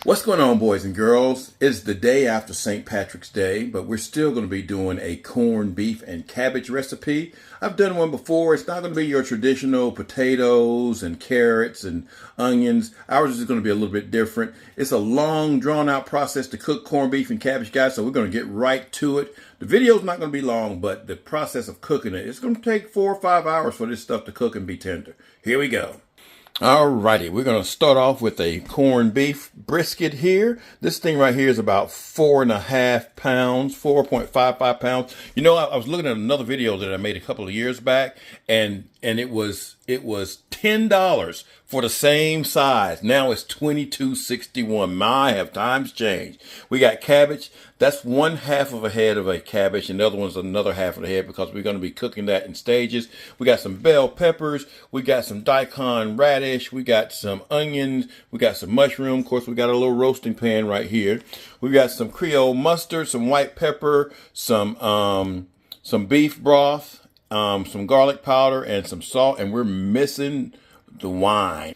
What's going on, boys and girls? It's the day after St. Patrick's Day, but we're still going to be doing a corned beef and cabbage recipe. I've done one before. It's not going to be your traditional potatoes and carrots and onions. Ours is going to be a little bit different. It's a long, drawn-out process to cook corned beef and cabbage, guys, so we're going to get right to it. The video's not going to be long, but the process of cooking it's going to take 4 or 5 hours for this stuff to cook and be tender. Here we go. Alrighty, we're going to start off with a corned beef brisket here. This thing right here is about 4.5 pounds, 4.55 pounds. You know, I was looking at another video that I made a couple of years back, and it was $10 for the same size. Now it's $22.61. My, have times changed. We got cabbage. That's 1/2 of a head of a cabbage, and the other one's another half of the head because we're going to be cooking that in stages. We got some bell peppers. We got some diakon radish. We got some onions. We got some mushroom. Of course, we got a little roasting pan right here. We got some Creole mustard, some white pepper, some beef broth, some garlic powder, and some salt. And we're missing the wine.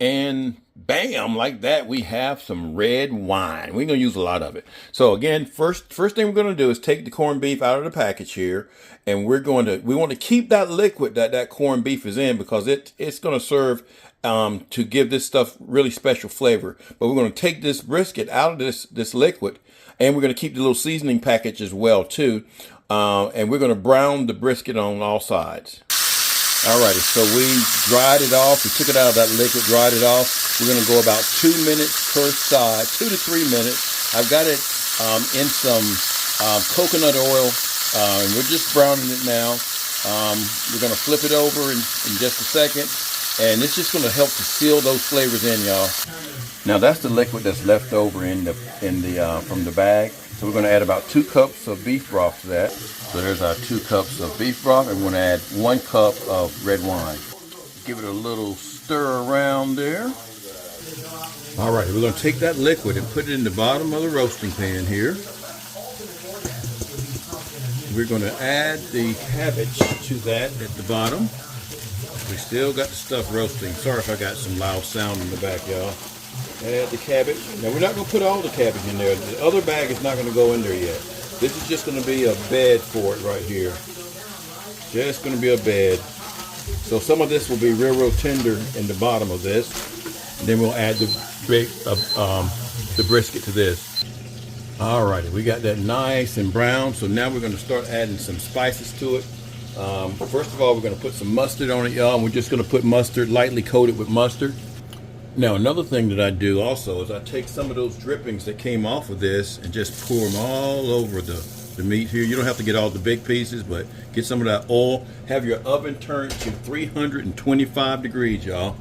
And bam, like that, we have some red wine. We're going to use a lot of it. So again, first thing we're going to do is take the corned beef out of the package here. And we want to keep that liquid that corned beef is in because it's going to serve to give this stuff really special flavor. But we're going to take this brisket out of this liquid, and we're going to keep the little seasoning package as well too. And we're going to brown the brisket on all sides. Alrighty, so we dried it off. We took it out of that liquid, dried it off. We're going to go about 2 minutes per side, 2 to 3 minutes. I've got it in some coconut oil, and we're just browning it now. We're going to flip it over in just a second, and it's just going to help to seal those flavors in, y'all. Now that's the liquid that's left over from the bag. So we're going to add about 2 cups of beef broth to that. So there's our 2 cups of beef broth, and we're going to add 1 cup of red wine. Give it a little stir around there. All right, we're going to take that liquid and put it in the bottom of the roasting pan here. We're going to add the cabbage to that at the bottom. We still got the stuff roasting. Sorry if I got some loud sound in the back, y'all. Add the cabbage. Now we're not going to put all the cabbage in there. The other bag is not going to go in there yet. This is just going to be a bed for it right here. Just going to be a bed. So some of this will be real tender in the bottom of this. And then we'll add the brisket to this. Alrighty, we got that nice and brown. So now we're going to start adding some spices to it. First of all, we're going to put some mustard on it, y'all. And we're just going to put mustard, lightly coated with mustard. Now, another thing that I do also is I take some of those drippings that came off of this and just pour them all over the meat here. You don't have to get all the big pieces, but get some of that oil. Have your oven turned to 325 degrees, y'all.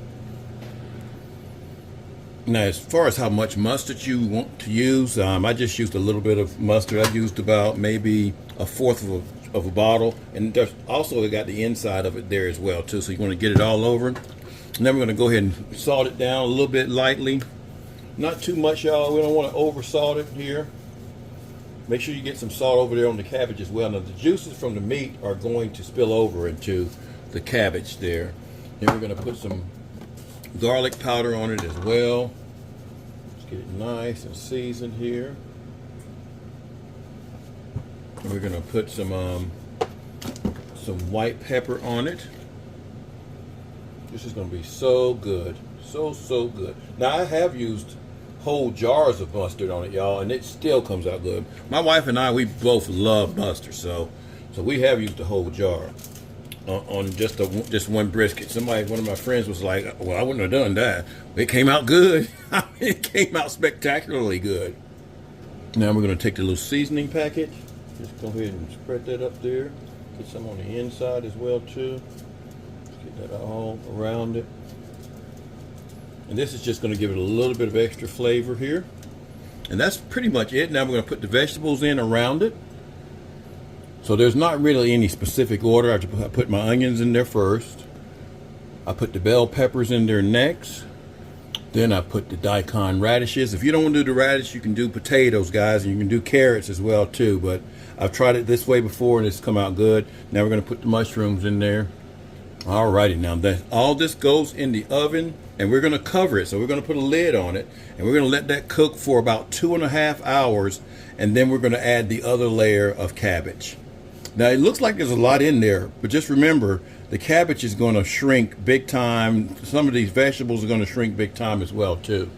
Now, as far as how much mustard you want to use, I just used a little bit of mustard. I used about maybe 1/4 of a bottle. And there's also got the inside of it there as well, too. So you want to get it all over. And then we're going to go ahead and salt it down a little bit lightly. Not too much, y'all. We don't want to over salt it here. Make sure you get some salt over there on the cabbage as well. Now the juices from the meat are going to spill over into the cabbage there. Then we're going to put some garlic powder on it as well. Let's get it nice and seasoned here. And we're going to put some white pepper on it. This is going to be so good. So good. Now, I have used whole jars of mustard on it, y'all, and it still comes out good. My wife and I, we both love mustard, so we have used a whole jar on just one brisket. One of my friends was like, well, I wouldn't have done that. It came out good. It came out spectacularly good. Now, we're going to take the little seasoning packet. Just go ahead and spread that up there. Get some on the inside as well, too. Get that all around it. And this is just going to give it a little bit of extra flavor here. And that's pretty much it. Now we're going to put the vegetables in around it. So there's not really any specific order. I put my onions in there first. I put the bell peppers in there next. Then I put the daikon radishes. If you don't want to do the radish, you can do potatoes, guys. And you can do carrots as well, too. But I've tried it this way before, and it's come out good. Now we're going to put the mushrooms in there. Alrighty, now that all this goes in the oven and we're going to cover it. So we're going to put a lid on it, and we're going to let that cook for about 2.5 hours, and then we're going to add the other layer of cabbage. Now it looks like there's a lot in there, but just remember the cabbage is going to shrink big time. Some of these vegetables are going to shrink big time as well too.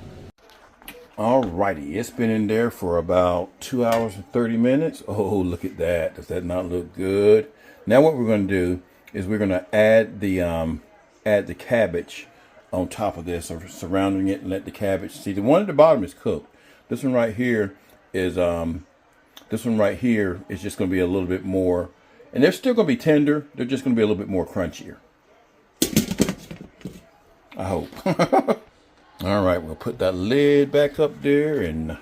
Alrighty, it's been in there for about 2 hours and 30 minutes. Oh, look at that. Does that not look good? Now what we're going to do is we're going to add the cabbage on top of this, or surrounding it, and let the cabbage, see, the one at the bottom is cooked. This one right here is just going to be a little bit more, and they're still going to be tender. They're just going to be a little bit more crunchier, I hope. All right, we'll put that lid back up there, and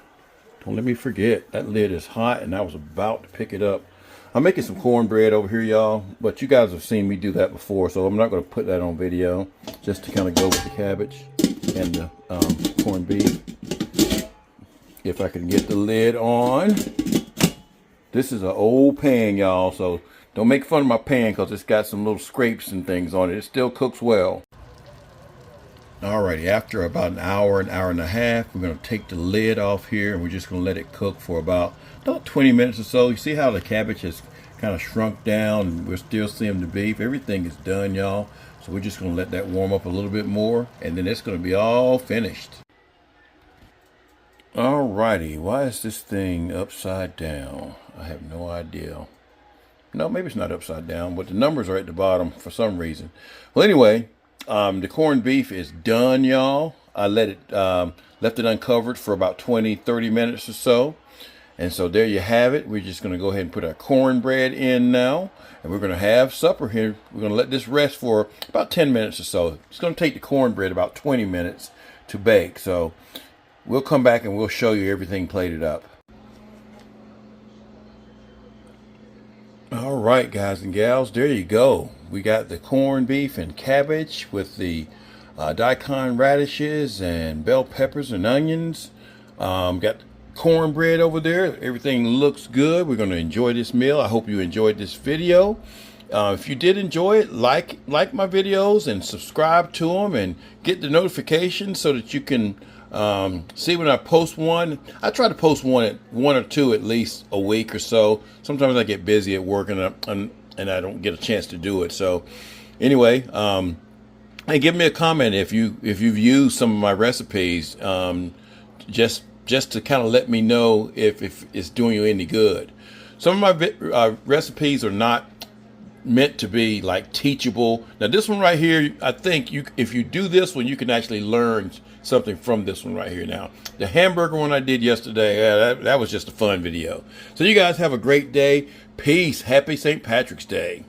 don't let me forget, that lid is hot, and I was about to pick it up. I'm making some cornbread over here, y'all, but you guys have seen me do that before, so I'm not going to put that on video, just to kind of go with the cabbage and the corned beef. If I can get the lid on. This is an old pan, y'all, so don't make fun of my pan because it's got some little scrapes and things on it. It still cooks well. Alrighty, after about an hour and a half, we're going to take the lid off here, and we're just going to let it cook for about 20 minutes or so. You see how the cabbage has kind of shrunk down, and we're still seeing the beef. Everything is done, y'all. So we're just going to let that warm up a little bit more, and then it's going to be all finished. Alrighty, why is this thing upside down? I have no idea. No, maybe it's not upside down, but the numbers are at the bottom for some reason. Well, anyway, the corned beef is done, y'all. I left it uncovered for about 20-30 minutes or so. And so there you have it. We're just going to go ahead and put our cornbread in now, and we're going to have supper here. We're going to let this rest for about 10 minutes or so. It's going to take the cornbread about 20 minutes to bake. So we'll come back and we'll show you everything plated up. All right, guys and gals, there you go. We got the corned beef and cabbage with the diakon radishes and bell peppers and onions. Got cornbread over there. Everything looks good. We're going to enjoy this meal. I hope you enjoyed this video. If you did enjoy it, like my videos and subscribe to them and get the notifications so that you can see when I post one. I try to post one or two at least a week or so. Sometimes I get busy at work and I don't get a chance to do it. So anyway, and give me a comment if you've used some of my recipes, just to kind of let me know if it's doing you any good. Some of my recipes are not meant to be like teachable. Now this one right here, I think if you do this one, you can actually learn something from this one right here. Now the hamburger one I did yesterday, that was just a fun video. So you guys have a great day. Peace. Happy St. Patrick's Day.